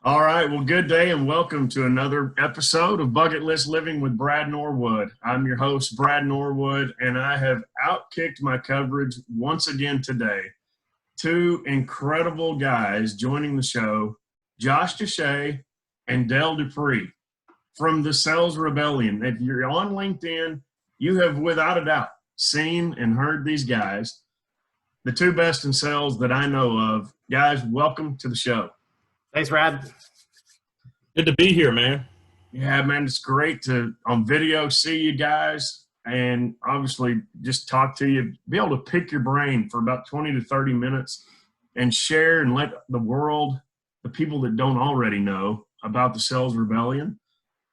All right. Well, good day and welcome to another episode of Bucket List Living with Brad Norwood. I'm your host, Brad Norwood, and I have outkicked my coverage once again today. Two incredible guys joining the show, Josh Desha and Dale Dupree from the Sales Rebellion. If you're on LinkedIn, you have without a doubt seen and heard these guys, the two best in sales that I know of. Guys, welcome to the show. Thanks, Brad. Good to be here, man. Yeah, man, it's great to, on video, see you guys and obviously just talk to you, be able to pick your brain for about 20 to 30 minutes and share and let the world, the people that don't already know about the Sales Rebellion,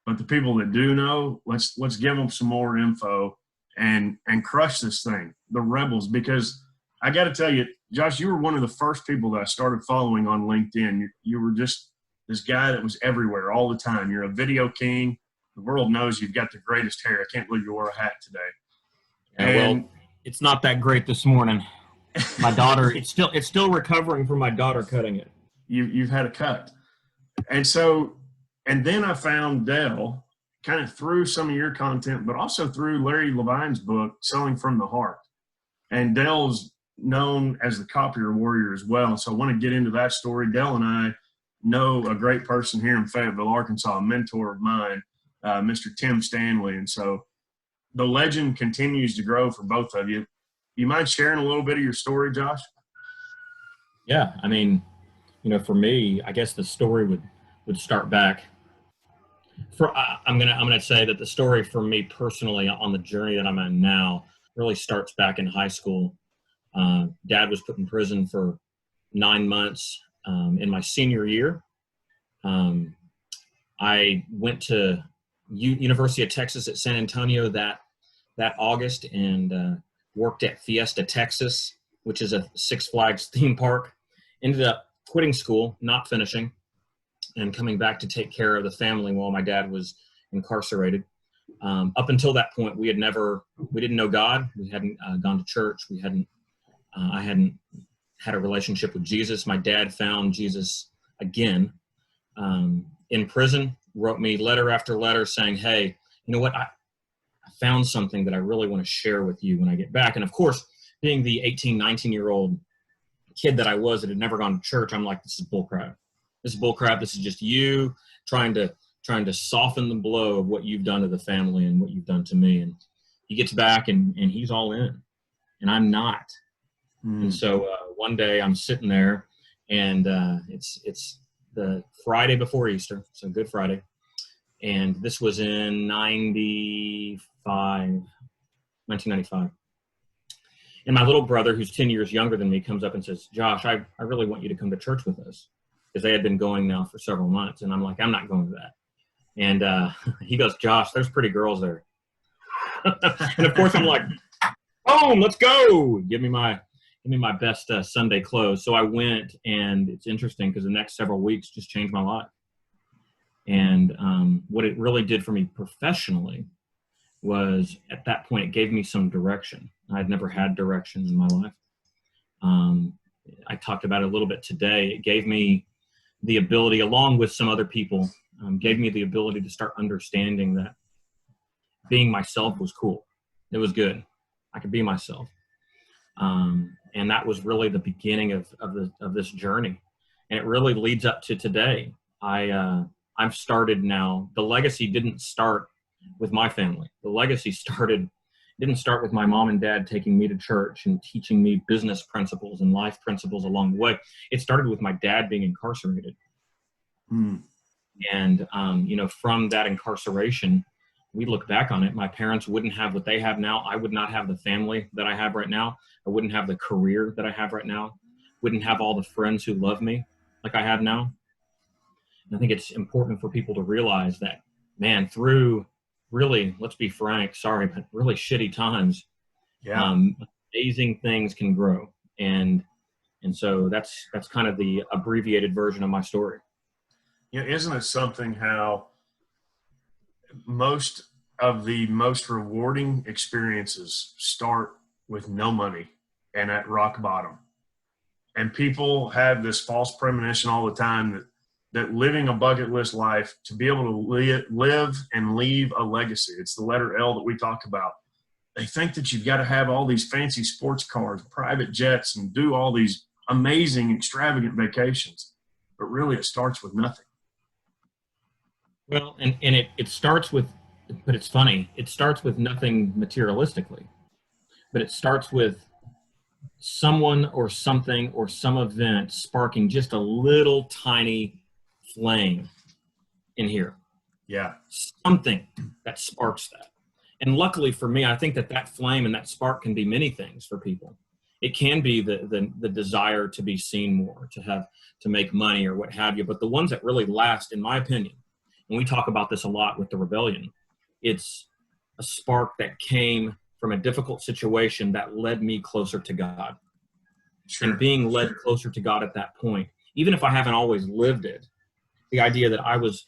but the people that do know, let's give them some more info and crush this thing, the rebels, because I got to tell you, Josh, you were one of the first people that I started following on LinkedIn. You were just this guy that was everywhere all the time. You're a video king. The world knows you've got the greatest hair. I can't believe you wore a hat today. Well, it's not that great this morning. My daughter, it's still recovering from my daughter cutting it. You've had a cut. And then I found Dale kind of through some of your content, but also through Larry Levine's book, Selling from the Heart. And Dale's known as the copier warrior as well. So I want to get into that story. Dale and I know a great person here in Fayetteville, Arkansas, a mentor of mine, Mr. Tim Stanley. And so the legend continues to grow for both of you. You mind sharing a little bit of your story, Josh? Yeah, I mean, for me, I guess the story would start back. I'm gonna say that the story for me personally on the journey that I'm on now really starts back in high school. Dad was put in prison for 9 months in my senior year. I went to University of Texas at San Antonio that August and worked at Fiesta, Texas, which is a Six Flags theme park. Ended up quitting school, not finishing, and coming back to take care of the family while my dad was incarcerated. Up until that point, we didn't know God. We hadn't gone to church. I hadn't had a relationship with Jesus. My dad found Jesus again in prison, wrote me letter after letter saying, hey, you know what? I found something that I really want to share with you when I get back. And of course, being the 18, 19-year-old kid that I was that had never gone to church, I'm like, this is bullcrap. This is bullcrap. This is just you trying to soften the blow of what you've done to the family and what you've done to me. And he gets back and he's all in and I'm not. And so one day I'm sitting there and it's the Friday before Easter, so Good Friday. And this was in 1995. And my little brother, who's 10 years younger than me, comes up and says, Josh, I really want you to come to church with us, because they had been going now for several months. And I'm like, I'm not going to that. And he goes, Josh, there's pretty girls there. And of course I'm like, boom, let's go. Give me my best Sunday clothes. So I went, and it's interesting because the next several weeks just changed my life. And what it really did for me professionally was, at that point, it gave me some direction. I'd never had direction in my life. I talked about it a little bit today. It gave me the ability, along with some other people, gave me the ability to start understanding that being myself was cool. It was good. I could be myself. And that was really the beginning of this journey. And it really leads up to today. I've started now. The legacy didn't start with my family. The legacy didn't start with my mom and dad taking me to church and teaching me business principles and life principles along the way. It started with my dad being incarcerated. And, from that incarceration, we look back on it. My parents wouldn't have what they have now. I would not have the family that I have right now. I wouldn't have the career that I have right now. Wouldn't have all the friends who love me like I have now. And I think it's important for people to realize that, man, through really, let's be frank, sorry, but really shitty times, amazing things can grow. And so that's kind of the abbreviated version of my story. Isn't it something how most of the most rewarding experiences start with no money and at rock bottom? And people have this false premonition all the time that that living a bucket list life, to be able to live and leave a legacy. It's the letter L that we talk about. They think that you've got to have all these fancy sports cars, private jets, and do all these amazing, extravagant vacations. But really, it starts with nothing. Well, and it starts with, but it's funny, it starts with nothing materialistically, but it starts with someone or something or some event sparking just a little tiny flame in here. Yeah. Something that sparks that. And luckily for me, I think that flame and that spark can be many things for people. It can be the desire to be seen more, to make money or what have you. But the ones that really last, in my opinion, and we talk about this a lot with the rebellion, it's a spark that came from a difficult situation that led me closer to God. Sure. And being led closer to God at that point, even if I haven't always lived it, the idea that I was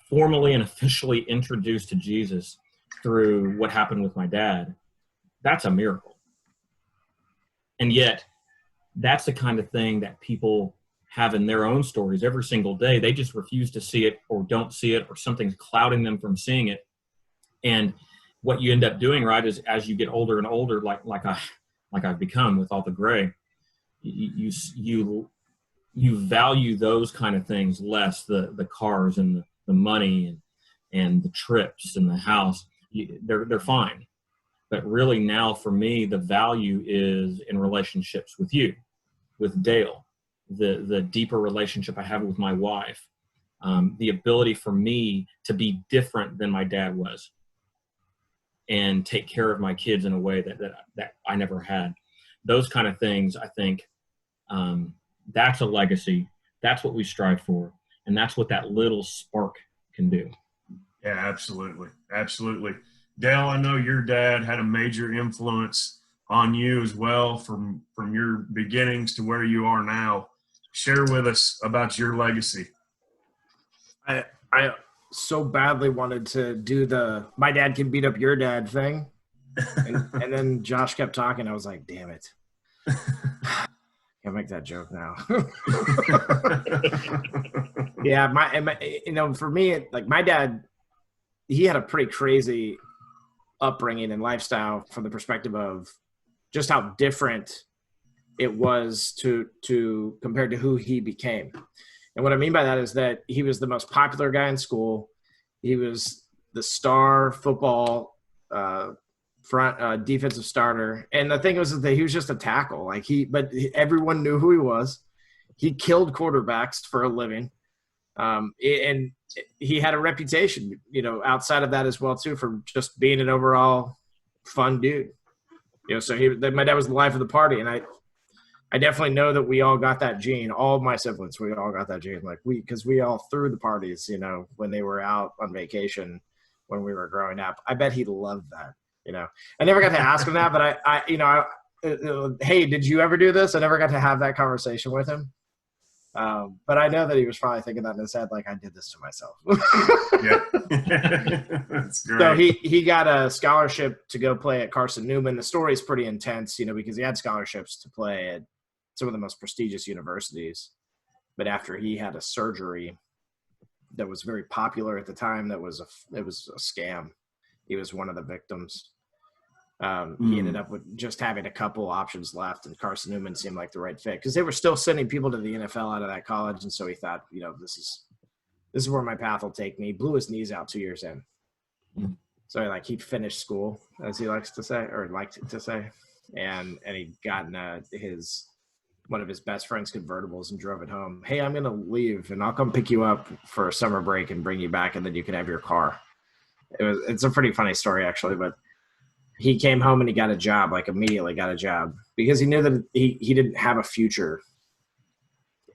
formally and officially introduced to Jesus through what happened with my dad, that's a miracle. And yet, that's the kind of thing that people have in their own stories every single day. They just refuse to see it, or don't see it, or something's clouding them from seeing it. And what you end up doing, right, is as you get older and older, like I've become with all the gray, you value those kind of things less, the cars and the money and the trips and the house. They're fine. But really now for me, the value is in relationships with you, with Dale, the deeper relationship I have with my wife, the ability for me to be different than my dad was and take care of my kids in a way that I never had. Those kind of things, I think, that's a legacy. That's what we strive for. And that's what that little spark can do. Yeah, absolutely. Absolutely. Dale, I know your dad had a major influence on you as well from your beginnings to where you are now. Share with us about your legacy. I so badly wanted to do the "my dad can beat up your dad" thing. And then Josh kept talking. I was like, damn it. Can't make that joke now. Yeah, for me, like my dad, he had a pretty crazy upbringing and lifestyle from the perspective of just how different it was to compared to who he became. And what I mean by that is that he was the most popular guy in school. He was the star football defensive starter. And the thing was that he was just a tackle. But everyone knew who he was. He killed quarterbacks for a living. And he had a reputation, outside of that as well too, for just being an overall fun dude. So my dad was the life of the party, and I definitely know that we all got that gene. All of my siblings, we all got that gene. Because we all threw the parties, when they were out on vacation when we were growing up. I bet he loved that. I never got to ask him that, but hey, did you ever do this? I never got to have that conversation with him. But I know that he was probably thinking that in his head, like, I did this to myself. Yeah. That's great. So he got a scholarship to go play at Carson Newman. The story is pretty intense, because he had scholarships to play at some of the most prestigious universities. But after he had a surgery that was very popular at the time, it was a scam. He was one of the victims. He ended up with just having a couple options left, and Carson Newman seemed like the right fit because they were still sending people to the NFL out of that college. And so he thought, this is where my path will take me. He blew his knees out 2 years in. So he finished school, as he likes to say, or liked to say. And he'd gotten one of his best friend's convertibles and drove it home. Hey, I'm going to leave and I'll come pick you up for a summer break and bring you back. And then you can have your car. It's a pretty funny story actually, but he came home and he got a job, immediately got a job, because he knew that he didn't have a future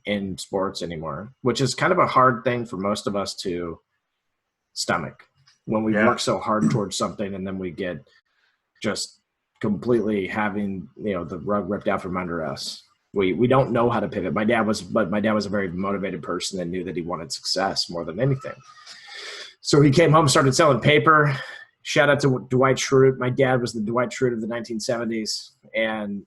in sports anymore, which is kind of a hard thing for most of us to stomach when we work so hard towards something and then we get just completely having, the rug ripped out from under us. We don't know how to pivot. My dad was a very motivated person and knew that he wanted success more than anything. So he came home, started selling paper. Shout out to Dwight Schrute. My dad was the Dwight Schrute of the 1970s and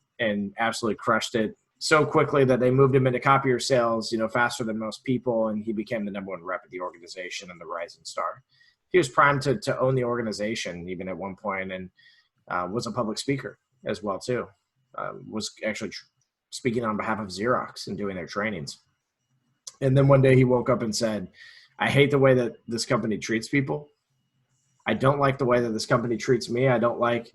absolutely crushed it. so quickly that they moved him into copier sales, faster than most people, and he became the number one rep at the organization and the rising star. He was primed to own the organization even at one point, and was a public speaker as well too. Was actually speaking on behalf of Xerox and doing their trainings. And then one day he woke up and said, I hate the way that this company treats people. I don't like the way that this company treats me. I don't like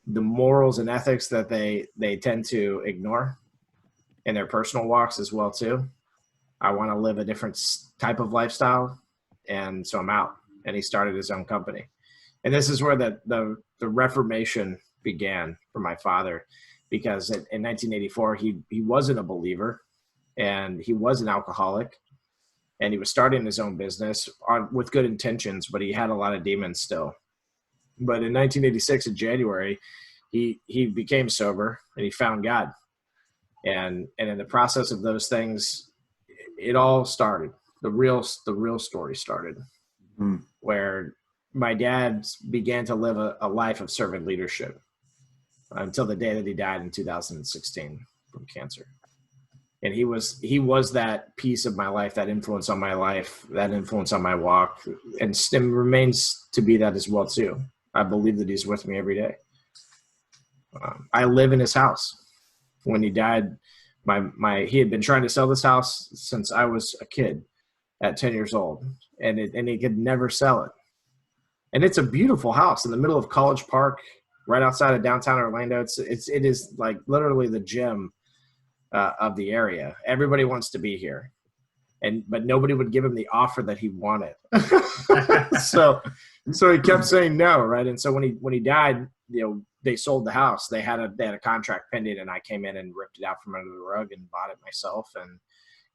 the morals and ethics that they tend to ignore in their personal walks as well too. I want to live a different type of lifestyle. And so I'm out. And he started his own company. And this is where the reformation began for my father, because in 1984, he wasn't a believer, and he was an alcoholic, and he was starting his own business with good intentions, but he had a lot of demons still. But in 1986, in January, he became sober, and he found God. And in the process of those things, it all started. The real story started, where my dad began to live a life of servant leadership until the day that he died in 2016 from cancer. And he was that piece of my life, that influence on my life, that influence on my walk, and remains to be that as well too. I believe that he's with me every day. I live in his house. When he died, he had been trying to sell this house since I was a kid at 10 years old, and he could never sell it. And it's a beautiful house in the middle of College Park, right outside of downtown Orlando. It is like literally the gem of the area. Everybody wants to be here, but nobody would give him the offer that he wanted. so he kept saying no, right? And so when he died, they sold the house. They had a contract pending, and I came in and ripped it out from under the rug and bought it myself and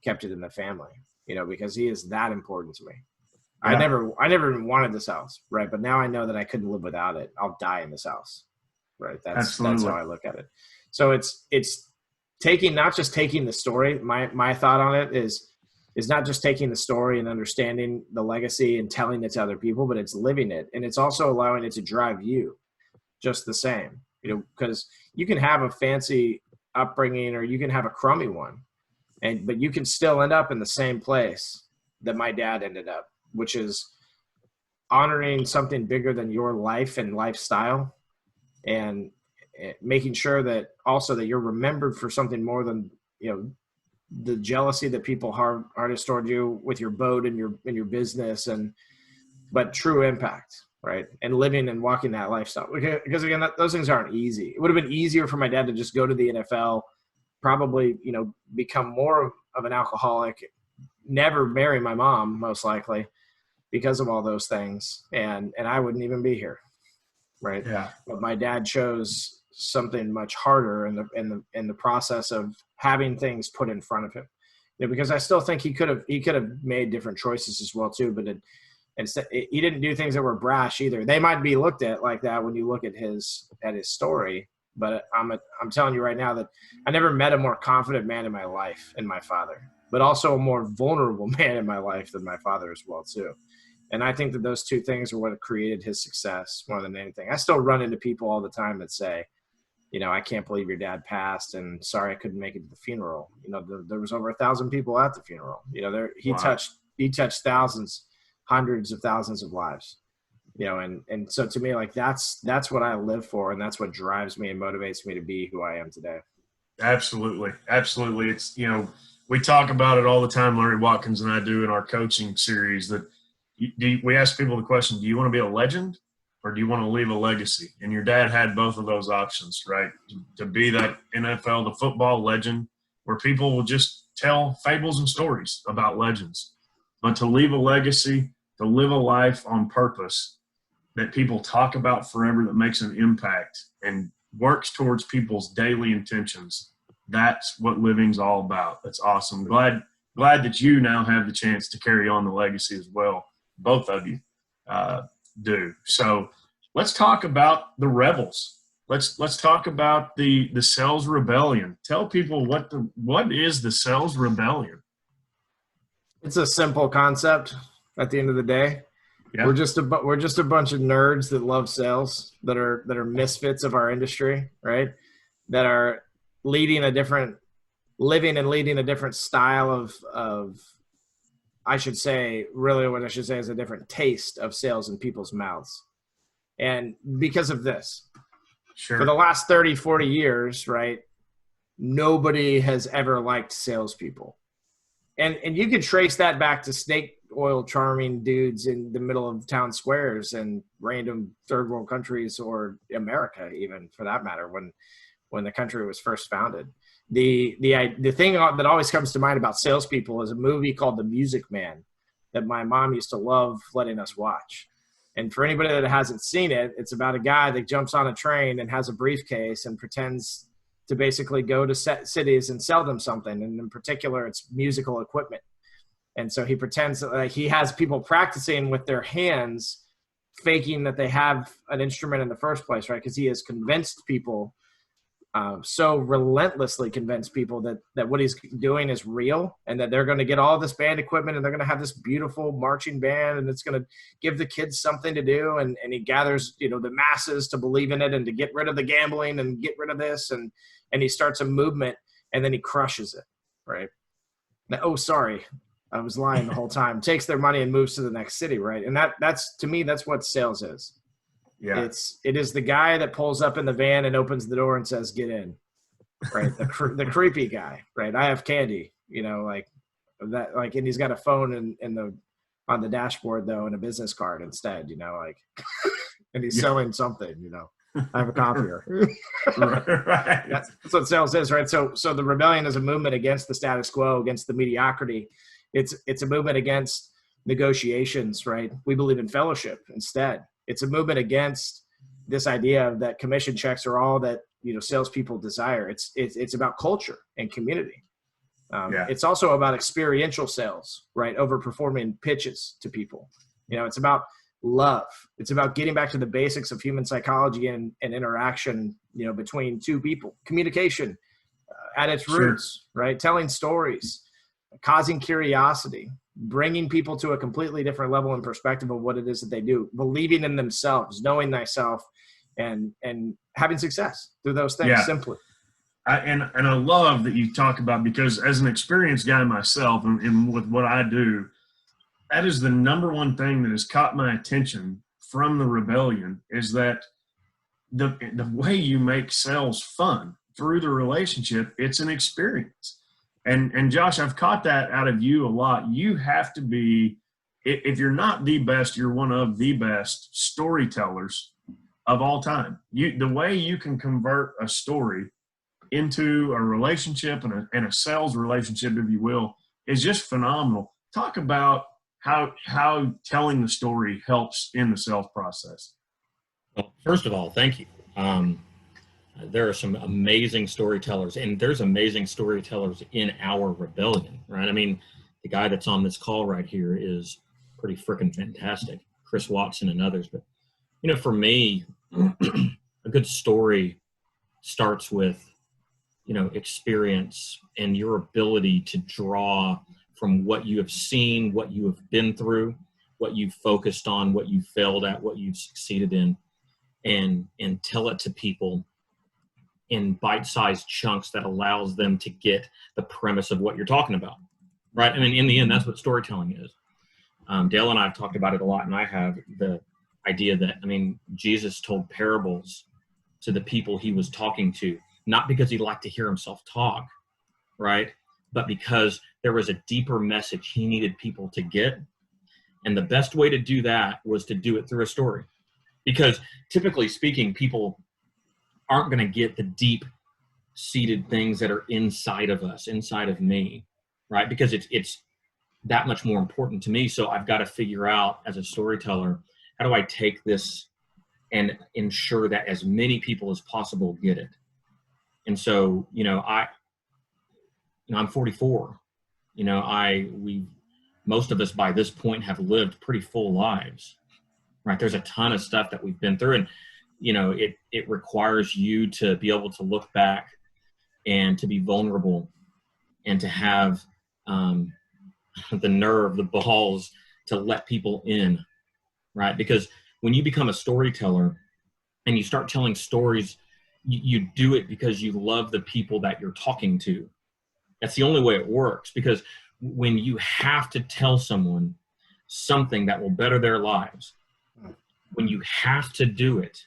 kept it in the family. Because he is that important to me. Yeah. I never even wanted this house, right? But now I know that I couldn't live without it. I'll die in this house, right? That's how I look at it. So it's not just taking the story. My thought on it is not just taking the story and understanding the legacy and telling it to other people, but it's living it, and it's also allowing it to drive you just the same. Because you can have a fancy upbringing or you can have a crummy one, but you can still end up in the same place that my dad ended up, which is honoring something bigger than your life and lifestyle, and making sure that also that you're remembered for something more than, the jealousy that people hardest toward you with your boat and your business, but true impact, right? And living and walking that lifestyle. Because again, those things aren't easy. It would have been easier for my dad to just go to the NFL, probably, become more of an alcoholic, never marry my mom, most likely, because of all those things. And I wouldn't even be here. Right. Yeah. But my dad chose something much harder in the process of having things put in front of him. Because I still think he could have made different choices as well too, but instead he didn't do things that were brash either. They might be looked at like that when you look at his story, but I'm telling you right now that I never met a more confident man in my life than my father, but also a more vulnerable man in my life than my father as well too. And I think that those two things are what created his success more than anything. I still run into people all the time that say, I can't believe your dad passed, and sorry I couldn't make it to the funeral. There was over 1,000 people at the funeral. He touched thousands, hundreds of thousands of lives. And so to me, like that's what I live for, and that's what drives me and motivates me to be who I am today. Absolutely. It's we talk about it all the time, Larry Watkins and I do in our coaching series, that we ask people the question, do you want to be a legend or do you want to leave a legacy? And your dad had both of those options, right? To be that NFL, the football legend, where people will just tell fables and stories about legends. But to leave a legacy, to live a life on purpose that people talk about forever, that makes an impact and works towards people's daily intentions, that's what living's all about. That's awesome. Glad that you now have the chance to carry on the legacy as well. Both of you do. So let's talk about the rebels. Let's talk about the sales rebellion. Tell people what is the sales rebellion. It's a simple concept at the end of the day. Yeah. We're just a bunch of nerds that love sales, that are misfits of our industry, right? That are leading a different living and leading a different style of I should say, really what I should say is a different taste of sales in people's mouths. And because of this, for the last 30, 40 years, right, nobody has ever liked salespeople. And you can trace that back to snake oil charming dudes in the middle of town squares and random third world countries, or America even for that matter, when the country was first founded. The thing that always comes to mind about salespeople is a movie called The Music Man that my mom used to love letting us watch. And for anybody that hasn't seen it, it's about a guy that jumps on a train and has a briefcase and pretends to basically go to cities and sell them something. And in particular, it's musical equipment. And so he pretends that he has people practicing with their hands, faking that they have an instrument in the first place, right? Because he has convinced people, so relentlessly convinced people that what he's doing is real, and that they're going to get all this band equipment and they're going to have this beautiful marching band, and it's going to give the kids something to do. And he gathers, the masses to believe in it and to get rid of the gambling and get rid of this. And he starts a movement, and then he crushes it, right? Now, oh, sorry, I was lying the whole time. Takes their money and moves to the next city, right? And that's to me, that's what sales is. Yeah. It is the guy that pulls up in the van and opens the door and says, "Get in," right? The creepy guy, right? I have candy, like that, like, and he's got a phone on the dashboard though, and a business card instead, like, and he's selling something, I have a copier. Right. That's what sales is, right? So the rebellion is a movement against the status quo, against the mediocrity. It's a movement against negotiations, right? We believe in fellowship instead. It's a movement against this idea that commission checks are all that salespeople desire. It's about culture and community. It's also about experiential sales, right? Overperforming pitches to people. It's about love. It's about getting back to the basics of human psychology and interaction, between two people. Communication at its roots, right? Telling stories, causing curiosity, bringing people to a completely different level and perspective of what it is that they do, believing in themselves, knowing thyself, and having success through those things. Simply. And I love that you talk about, because as an experienced guy myself, and with what I do, that is the number one thing that has caught my attention from the rebellion, is that the way you make sales fun through the relationship, it's an experience. And Josh, I've caught that out of you a lot. You have to be, if you're not the best, you're one of the best storytellers of all time. The way you can convert a story into a relationship and a sales relationship, if you will, is just phenomenal. Talk about how telling the story helps in the sales process. Well, first of all, thank you. There are some amazing storytellers, and there's amazing storytellers in our rebellion, right? I mean, the guy that's on this call right here is pretty freaking fantastic, Chris Watson and others. But, for me, a good story starts with, experience and your ability to draw from what you have seen, what you have been through, what you've focused on, what you failed at, what you've succeeded in, and tell it to people in bite-sized chunks that allows them to get the premise of what you're talking about, right? I mean, in the end, that's what storytelling is. Dale and I have talked about it a lot, and I have the idea that, Jesus told parables to the people he was talking to, not because he liked to hear himself talk, right? But because there was a deeper message he needed people to get. And the best way to do that was to do it through a story. Because typically speaking, people aren't going to get the deep-seated things that are inside of us, inside of me, right? Because it's that much more important to me. So I've got to figure out, as a storyteller, how do I take this and ensure that as many people as possible get it? And so, I'm 44. Most of us by this point have lived pretty full lives, right? There's a ton of stuff that we've been through, and it requires you to be able to look back and to be vulnerable and to have the nerve, the balls to let people in, right? Because when you become a storyteller and you start telling stories, you do it because you love the people that you're talking to, That's the only way it works, because when you have to tell someone something that will better their lives, when you have to do it,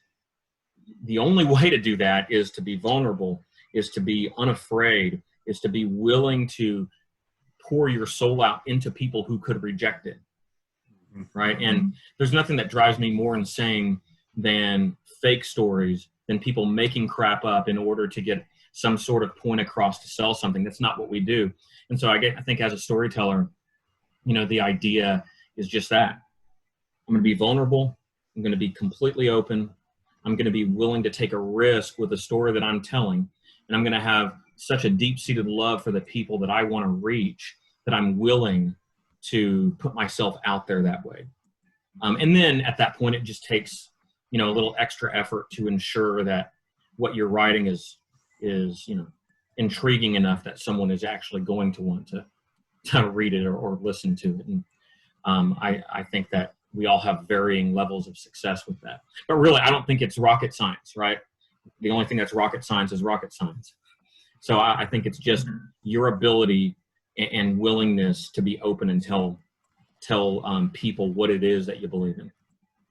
the only way to do that is to be vulnerable, is to be unafraid, is to be willing to pour your soul out into people who could reject it, right? And there's nothing that drives me more insane than fake stories, than people making crap up in order to get some sort of point across to sell something. That's not what we do. And so I think as a storyteller, you know, the idea is just that. I'm going to be vulnerable. I'm going to be completely open. I'm going to be willing to take a risk with the story that I'm telling. And I'm going to have such a deep-seated love for the people that I want to reach that I'm willing to put myself out there that way. And then at that point, it just takes, you know, a little extra effort to ensure that what you're writing is, you know, intriguing enough that someone is actually going to want to read it or listen to it. And I think that we all have varying levels of success with that. But really, I don't think it's rocket science, right? The only thing that's rocket science is rocket science. So I think it's just your ability and willingness to be open and tell people what it is that you believe in.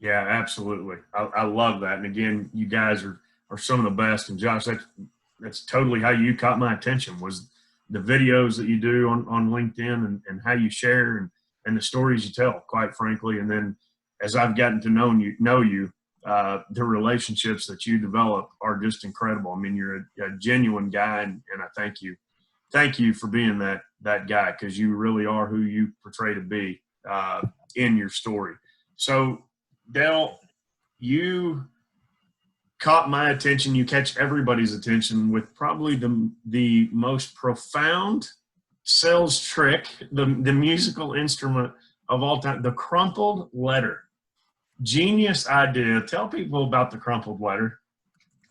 Yeah, absolutely. I love that. And again, you guys are some of the best. And Josh, that's totally how you caught my attention, was the videos that you do on LinkedIn and how you share and the stories you tell, quite frankly. And then as I've gotten to know you, the relationships that you develop are just incredible. I mean, you're a genuine guy, and I thank you. Thank you for being that guy, because you really are who you portray to be in your story. So, Dale, you caught my attention. You catch everybody's attention with probably the most profound sales trick, the musical instrument of all time, the crumpled letter. Genius idea. Tell people about the crumpled letter.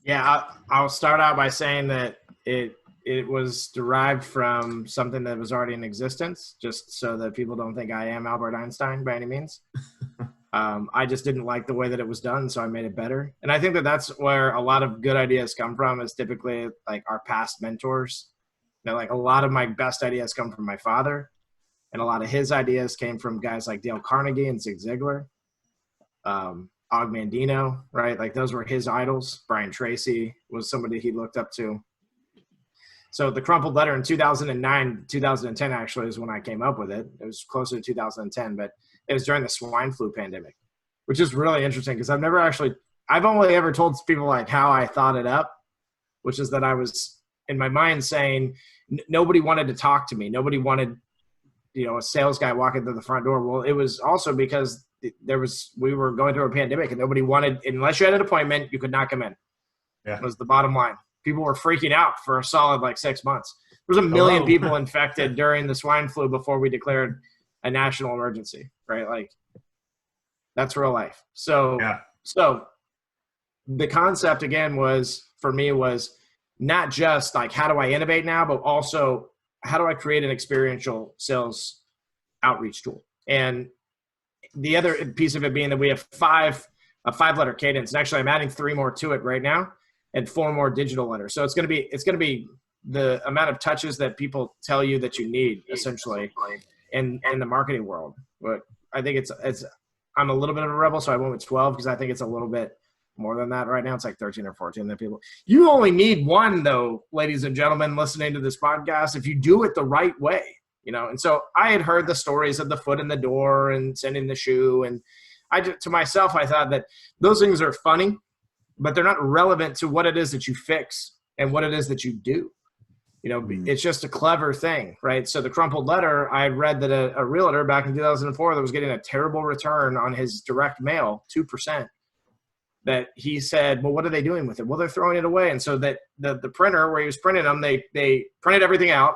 Yeah, I'll start out by saying that it was derived from something that was already in existence, just so that people don't think I am Albert Einstein by any means. I just didn't like the way that it was done, so I made it better. And I think that that's where a lot of good ideas come from, is typically like our past mentors. You know, like a lot of my best ideas come from my father, and a lot of his ideas came from guys like Dale Carnegie and Zig Ziglar, Og Mandino, right? Like those were his idols. Brian Tracy was somebody he looked up to. So the crumpled letter in 2009, 2010 actually is when I came up with it. It was closer to 2010, but it was during the swine flu pandemic, which is really interesting because I've only ever told people like how I thought it up, which is that I was in my mind saying nobody wanted to talk to me. Nobody wanted, you know, a sales guy walking through the front door. Well, it was also because we were going through a pandemic and nobody wanted, unless you had an appointment, you could not come in. Yeah. Was the bottom line. People were freaking out for a solid like 6 months. There was 1 million people infected during the swine flu before we declared a national emergency, right? Like that's real life. So, yeah. So the concept again was not just like, how do I innovate now, but also how do I create an experiential sales outreach tool? And the other piece of it being that we have a 5-letter cadence. And actually I'm adding 3 more to it right now, and 4 more digital letters. So it's going to be the amount of touches that people tell you that you need, essentially, in the marketing world. But I think I'm a little bit of a rebel, so I went with 12 because I think it's a little bit more than that right now. It's like 13 or 14 that people. You only need 1, though, ladies and gentlemen, listening to this podcast, if you do it the right way, you know. And so I had heard the stories of the foot in the door and sending the shoe, and to myself, I thought that those things are funny, but they're not relevant to what it is that you fix and what it is that you do. You know, It's just a clever thing, right? So the crumpled letter, I had read that a realtor back in 2004 that was getting a terrible return on his direct mail, 2%, that he said, well, what are they doing with it? Well, they're throwing it away. And so that the printer where he was printing them, they printed everything out.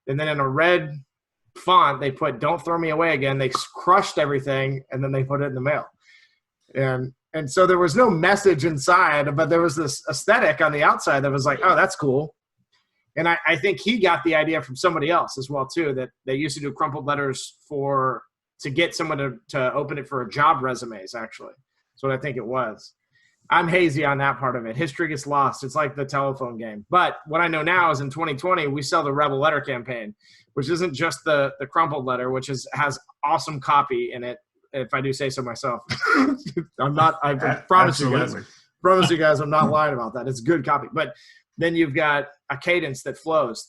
And then in a red font, they put, don't throw me away again. They crushed everything, and then they put it in the mail. And so there was no message inside, but there was this aesthetic on the outside that was like, oh, that's cool. And I think he got the idea from somebody else as well, too, that they used to do crumpled letters to get someone to open it for job resumes, actually. That's what I think it was. I'm hazy on that part of it. History gets lost. It's like the telephone game. But what I know now is in 2020, we sell the Rebel Letter campaign, which isn't just the crumpled letter, which has awesome copy in it. If I do say so myself, I promise you guys, I'm not lying about that. It's good copy. But then you've got a cadence that flows.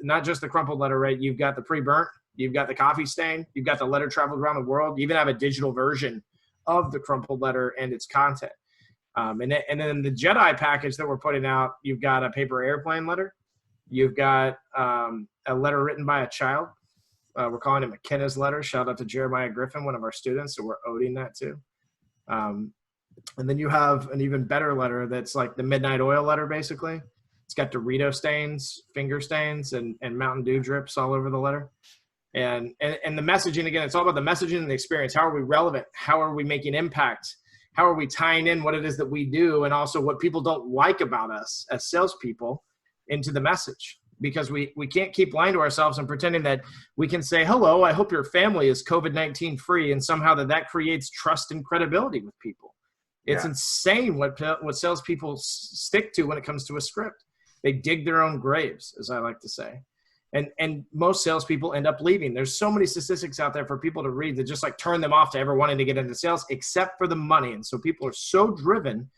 Not just the crumpled letter, right? You've got the pre-burnt, you've got the coffee stain, you've got the letter traveled around the world. You even have a digital version of the crumpled letter and its content. And then the Jedi package that we're putting out, you've got a paper airplane letter. You've got a letter written by a child. We're calling it McKenna's letter. Shout out to Jeremiah Griffin, one of our students, so we're owning that too. And then you have an even better letter that's like the midnight oil letter, basically. It's got Dorito stains, finger stains, and Mountain Dew drips all over the letter. And the messaging, again, it's all about the messaging and the experience. How are we relevant? How are we making impact? How are we tying in what it is that we do and also what people don't like about us as salespeople into the message? Because we can't keep lying to ourselves and pretending that we can say, hello, I hope your family is COVID-19 free, and somehow that creates trust and credibility with people. It's insane what salespeople stick to when it comes to a script. They dig their own graves, as I like to say. And most salespeople end up leaving. There's so many statistics out there for people to read that just like turn them off to ever wanting to get into sales, except for the money. And so people are so driven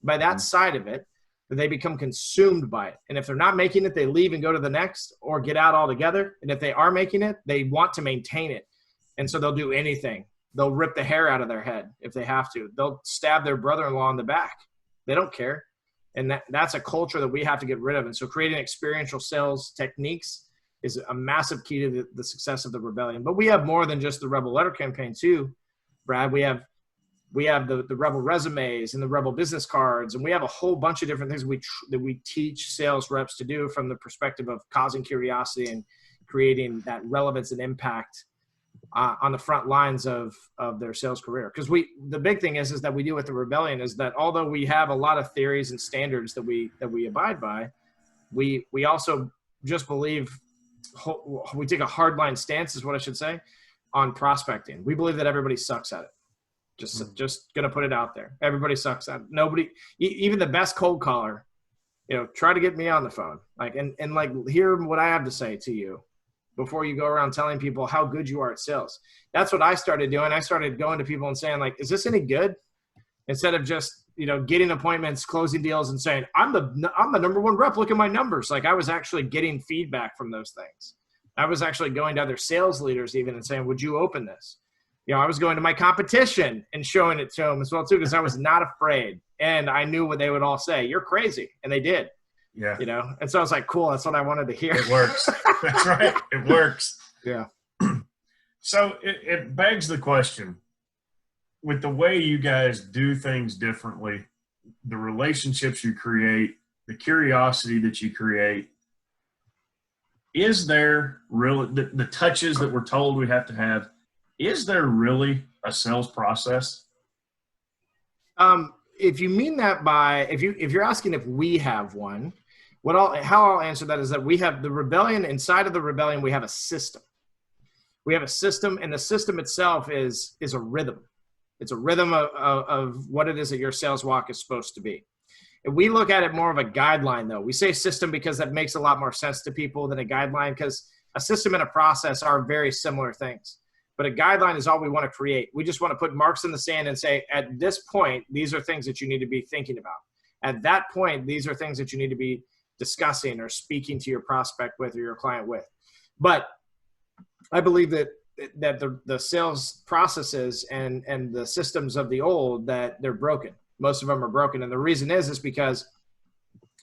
by that side of it that they become consumed by it. And if they're not making it, they leave and go to the next or get out altogether. And if they are making it, they want to maintain it. And so they'll do anything. They'll rip the hair out of their head if they have to. They'll stab their brother-in-law in the back. They don't care. And that's a culture that we have to get rid of. And so creating experiential sales techniques is a massive key to the success of the Rebellion. But we have more than just the Rebel Letter campaign too, Brad. We have the Rebel resumes and the Rebel business cards, and we have a whole bunch of different things that we teach sales reps to do from the perspective of causing curiosity and creating that relevance and impact on the front lines of their sales career. Because the big thing is that we do with the Rebellion is that although we have a lot of theories and standards that we abide by, we also just believe. We take a hardline stance, is what I should say, on prospecting. We believe that everybody sucks at it. Just gonna put it out there. Everybody sucks at it. Nobody, even the best cold caller, try to get me on the phone, and hear what I have to say to you before you go around telling people how good you are at sales. That's what I started doing. I started going to people and saying, like, is this any good? Instead of just getting appointments, closing deals, and saying, I'm the number one rep, look at my numbers. Like, I was actually getting feedback from those things. I was actually going to other sales leaders even and saying, would you open this? I was going to my competition and showing it to them as well too, because I was not afraid. And I knew what they would all say. You're crazy. And they did. Yeah. And so I was like, cool, that's what I wanted to hear. It works. That's right. It works. Yeah. So it begs the question, with the way you guys do things differently, the relationships you create, the curiosity that you create, is there really the touches that we're told we have to have? Is there really a sales process? If you mean that by, if you're asking if we have one, how I'll answer that is that we have the Rebellion. Inside of the Rebellion, we have a system. We have a system, and the system itself is a rhythm. It's a rhythm of what it is that your sales walk is supposed to be. And we look at it more of a guideline, though. We say system because that makes a lot more sense to people than a guideline, because a system and a process are very similar things. But a guideline is all we want to create. We just want to put marks in the sand and say, at this point, these are things that you need to be thinking about. At that point, these are things that you need to be discussing or speaking to your prospect with or your client with. But I believe that the sales processes and the systems of the old, that they're broken. Most of them are broken. And the reason is because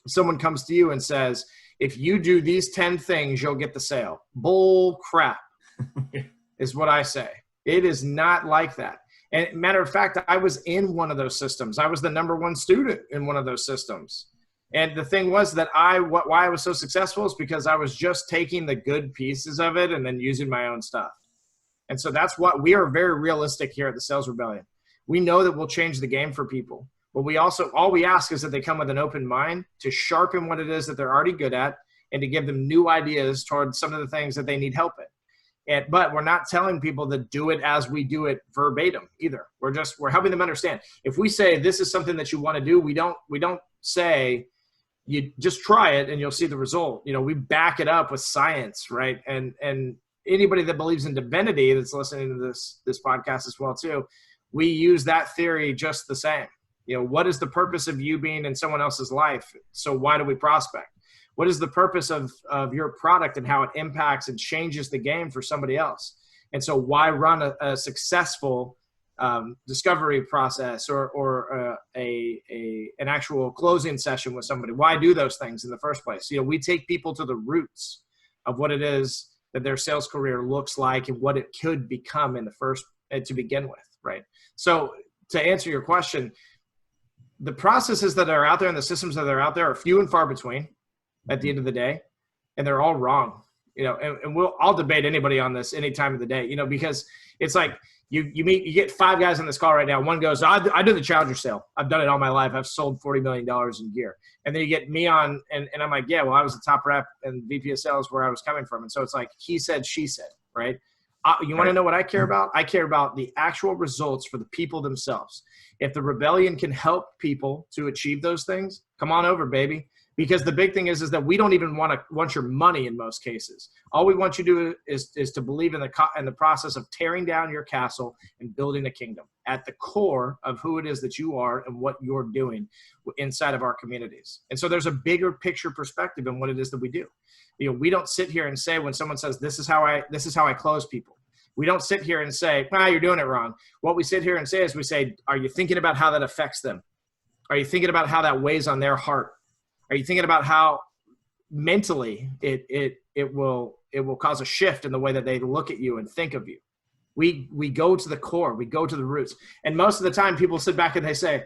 someone comes to you and says, if you do these 10 things, you'll get the sale. Bull crap is what I say. It is not like that. And matter of fact, I was in one of those systems. I was the number one student in one of those systems. And the thing was that why I was so successful is because I was just taking the good pieces of it and then using my own stuff. And so that's what we are very realistic here at the Sales Rebellion. We know that we'll change the game for people, but all we ask is that they come with an open mind to sharpen what it is that they're already good at and to give them new ideas towards some of the things that they need help in. But we're not telling people to do it as we do it verbatim either. We're helping them understand. If we say this is something that you want to do, we don't say you just try it and you'll see the result. We back it up with science, right? And anybody that believes in divinity that's listening to this podcast as well too, we use that theory just the same. What is the purpose of you being in someone else's life? So why do we prospect? What is the purpose of your product and how it impacts and changes the game for somebody else? And so why run a successful discovery process or an actual closing session with somebody? Why do those things in the first place? We take people to the roots of what it is that their sales career looks like and what it could become to begin with, right? So to answer your question, the processes that are out there and the systems that are out there are few and far between at the end of the day, and they're all wrong. And I'll debate anybody on this any time of the day, because it's like you get 5 guys on this call right now. One goes, I do the Challenger sale. I've done it all my life. I've sold $40 million in gear. And then you get me on, and I'm like, yeah, well, I was the top rep and VP of sales where I was coming from. And so it's like, he said, she said, right? You want to know what I care about? I care about the actual results for the people themselves. If the rebellion can help people to achieve those things, come on over, baby. Because the big thing is that we don't even want your money in most cases. All we want you to do is to believe in the process of tearing down your castle and building a kingdom at the core of who it is that you are and what you're doing inside of our communities. And so there's a bigger picture perspective in what it is that we do. We don't sit here and say when someone says this is how I close people. We don't sit here and say, you're doing it wrong. What we sit here and say is we say, are you thinking about how that affects them? Are you thinking about how that weighs on their heart? Are you thinking about how mentally it will cause a shift in the way that they look at you and think of you? We go to the core, we go to the roots. And most of the time people sit back and they say,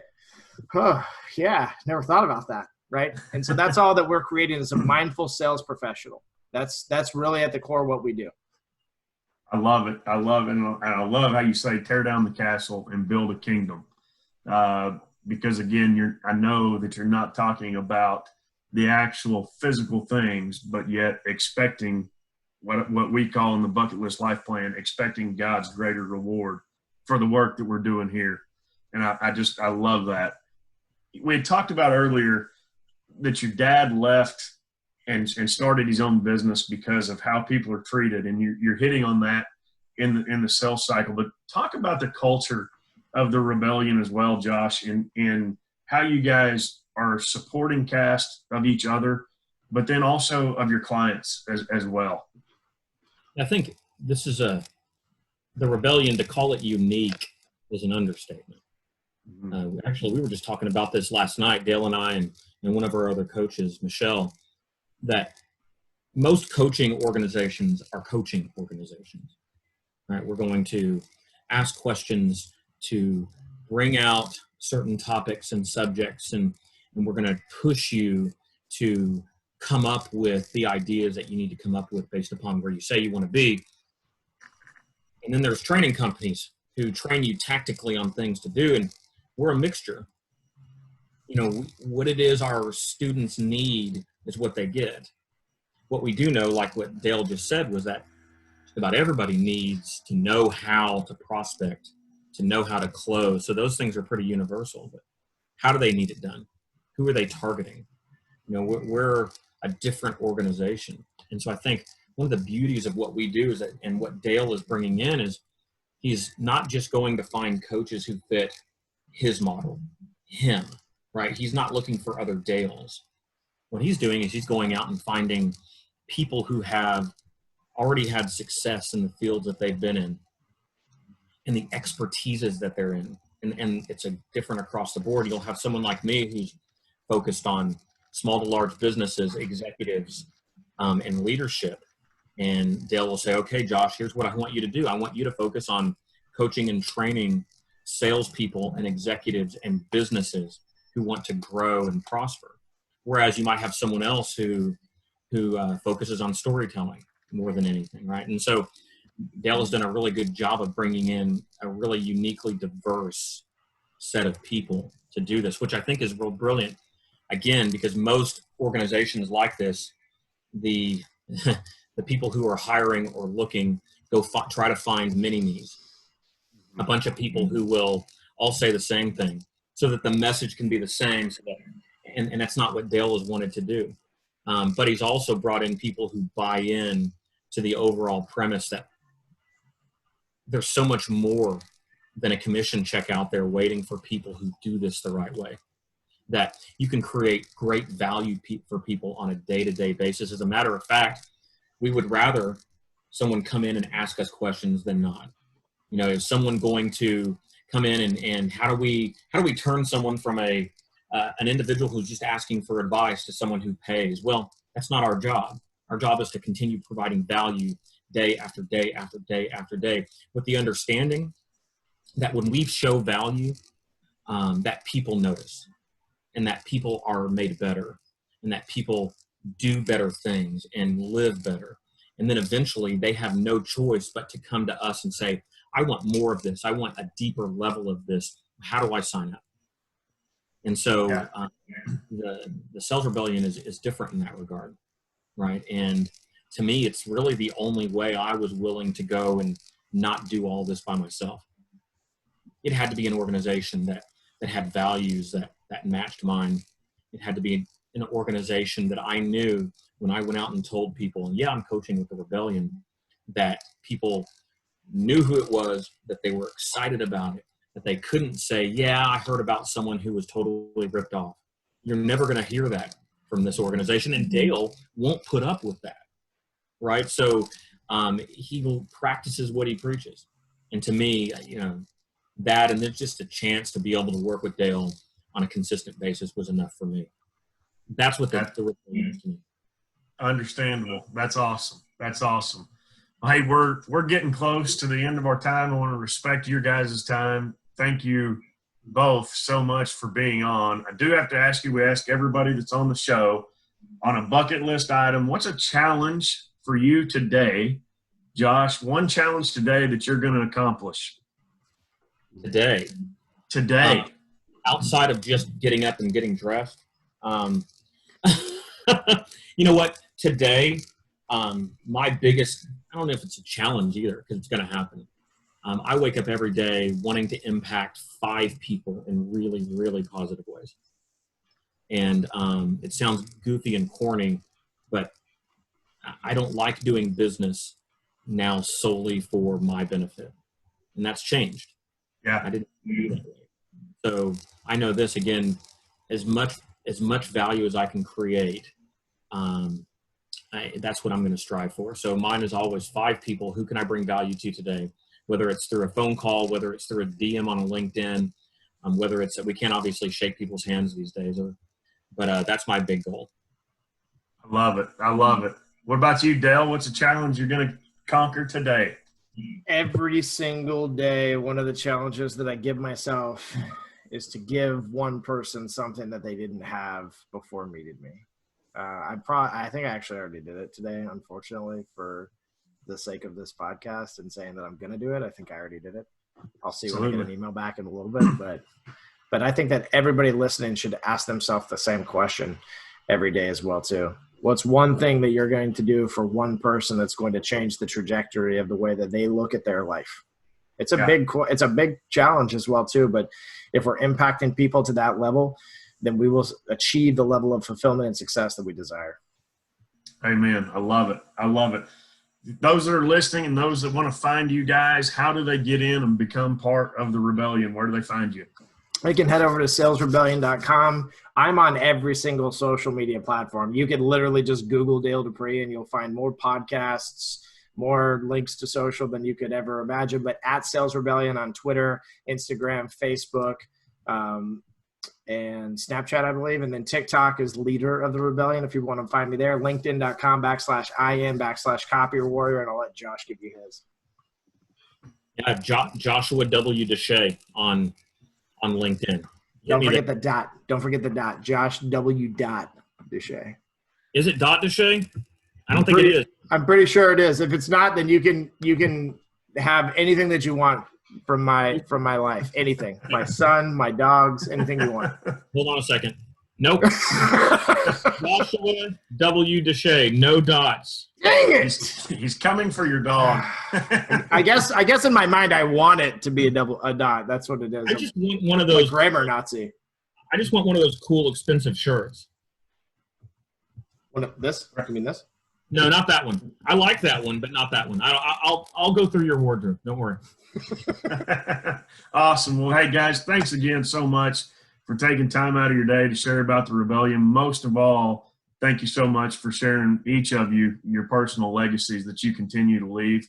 oh, yeah, never thought about that, right? And so that's all that we're creating is a mindful sales professional. That's really at the core of what we do. I love it. And I love how you say tear down the castle and build a kingdom. Because again, I know that you're not talking about the actual physical things, but yet expecting what we call in the bucket list life plan, expecting God's greater reward for the work that we're doing here. And I love that. We had talked about earlier that your dad left and started his own business because of how people are treated. And you're hitting on that in the sales cycle, but talk about the culture of the rebellion as well, Josh, and how you guys are supporting cast of each other, but then also of your clients as well. I think this is the rebellion, to call it unique is an understatement. Mm-hmm. Actually, we were just talking about this last night, Dale and I, and one of our other coaches, Michelle, that most coaching organizations are coaching organizations, right? We're going to ask questions to bring out certain topics and subjects, and we're going to push you to come up with the ideas that you need to come up with based upon where you say you want to be. And then there's training companies who train you tactically on things to do, and we're a mixture. What it is our students need is what they get. What we do know, like what Dale just said, was that about everybody needs to know how to prospect, to know how to close. So those things are pretty universal, but how do they need it done? Who are they targeting? We're a different organization. And so I think one of the beauties of what we do is that, and what Dale is bringing in, is he's not just going to find coaches who fit his model, him, right? He's not looking for other Dales. What he's doing is he's going out and finding people who have already had success in the fields that they've been in and the expertises that they're in. And it's different across the board. You'll have someone like me who's focused on small to large businesses, executives, and leadership. And Dale will say, okay, Josh, here's what I want you to do. I want you to focus on coaching and training salespeople and executives and businesses who want to grow and prosper. Whereas you might have someone else who focuses on storytelling more than anything, right? And so Dale has done a really good job of bringing in a really uniquely diverse set of people to do this, which I think is real brilliant. Again, because most organizations like this, the people who are hiring or looking try to find mini-me's, a bunch of people who will all say the same thing so that the message can be the same. So that, and that's not what Dale has wanted to do. But he's also brought in people who buy in to the overall premise that there's so much more than a commission check out there waiting for people who do this the right way, that you can create great value for people on a day-to-day basis. As a matter of fact, we would rather someone come in and ask us questions than not. You know, is someone going to come in and how do we turn someone from an individual who's just asking for advice to someone who pays? Well, that's not our job. Our job is to continue providing value day after day after day after day, with the understanding that when we show value, that people notice, and that people are made better, and that people do better things and live better. And then eventually they have no choice but to come to us and say, I want more of this. I want a deeper level of this. How do I sign up? And so the Sales Rebellion is different in that regard, right? And to me, it's really the only way I was willing to go and not do all this by myself. It had to be an organization that had values that matched mine. It had to be an organization that I knew when I went out and told people, and yeah, I'm coaching with the Rebellion, that people knew who it was, that they were excited about it, that they couldn't say, yeah, I heard about someone who was totally ripped off. You're never going to hear that from this organization, and Dale won't put up with that, right? So he practices what he preaches. And to me, you know, that and then just a chance to be able to work with Dale on a consistent basis was enough for me. That's what the Rebellion is to me. Understandable. That's awesome. That's awesome. Hey, we're getting close to the end of our time. I want to respect your guys' time. Thank you both so much for being on. I do have to ask you, we ask everybody that's on the show, on a bucket list item, what's a challenge for you today? Josh, one challenge today that you're going to accomplish. Today. Outside of just getting up and getting dressed. You know what? Today, my biggest, I don't know if it's a challenge either, because it's going to happen. I wake up every day wanting to impact 5 people in really, really positive ways. And it sounds goofy and corny, but I don't like doing business now solely for my benefit. And that's changed. Yeah. I didn't do that way. So I know this, again, as much value as I can create, that's what I'm going to strive for. So mine is always 5 people. Who can I bring value to today? Whether it's through a phone call, whether it's through a DM on a LinkedIn, whether it's, we can't obviously shake people's hands these days, but that's my big goal. I love it. I love it. What about you, Dale? What's a challenge you're going to conquer today? Every single day, one of the challenges that I give myself is to give one person something that they didn't have before meeting me. I think I actually already did it today, unfortunately, for the sake of this podcast and saying that I'm going to do it. I think I already did it. I'll see when I get an email back in a little bit, but I think that everybody listening should ask themselves the same question every day as well, too. What's one thing that you're going to do for one person that's going to change the trajectory of the way that they look at their life? It's a big challenge as well, too. But if we're impacting people to that level, then we will achieve the level of fulfillment and success that we desire. Amen. I love it. I love it. Those that are listening and those that want to find you guys, how do they get in and become part of the Rebellion? Where do they find you? They can head over to salesrebellion.com. I'm on every single social media platform. You can literally just Google Dale Dupree and you'll find more podcasts, more links to social than you could ever imagine. But at Sales Rebellion on Twitter, Instagram, Facebook, and Snapchat, I believe. And then TikTok is leader of the Rebellion if you want to find me there. LinkedIn.com/IN/copy warrior. And I'll let Josh give you his. Yeah, Joshua W. Desha on LinkedIn. Don't forget the dot. Don't forget the dot. Josh W. Desha. Is it Desha? I don't think it is. I'm pretty sure it is. If it's not, then you can have anything that you want from my life. Anything. My son, my dogs, anything you want. Hold on a second. Nope. Joshua W. Desha, no dots. Dang it! He's coming for your dog. I guess in my mind I want it to be a dot. That's what it is. I just want one of Like those grammar Nazi. I just want one of those cool, expensive shirts. This? You mean this? No, not that one. I like that one, but not that one. I'll go through your wardrobe. Don't worry. Awesome. Well, hey, guys, thanks again so much for taking time out of your day to share about the rebellion. Most of all, thank you so much for sharing, each of you, your personal legacies that you continue to leave.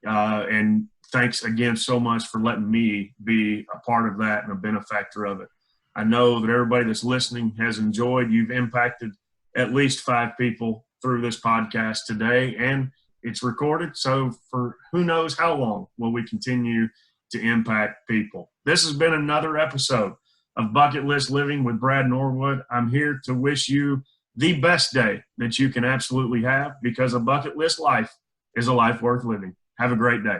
And thanks again so much for letting me be a part of that and a benefactor of it. I know that everybody that's listening has enjoyed. You've impacted at least 5 people through this podcast today, and it's recorded. So for who knows how long will we continue to impact people. This has been another episode of Bucket List Living with Brad Norwood. I'm here to wish you the best day that you can absolutely have, because a bucket list life is a life worth living. Have a great day.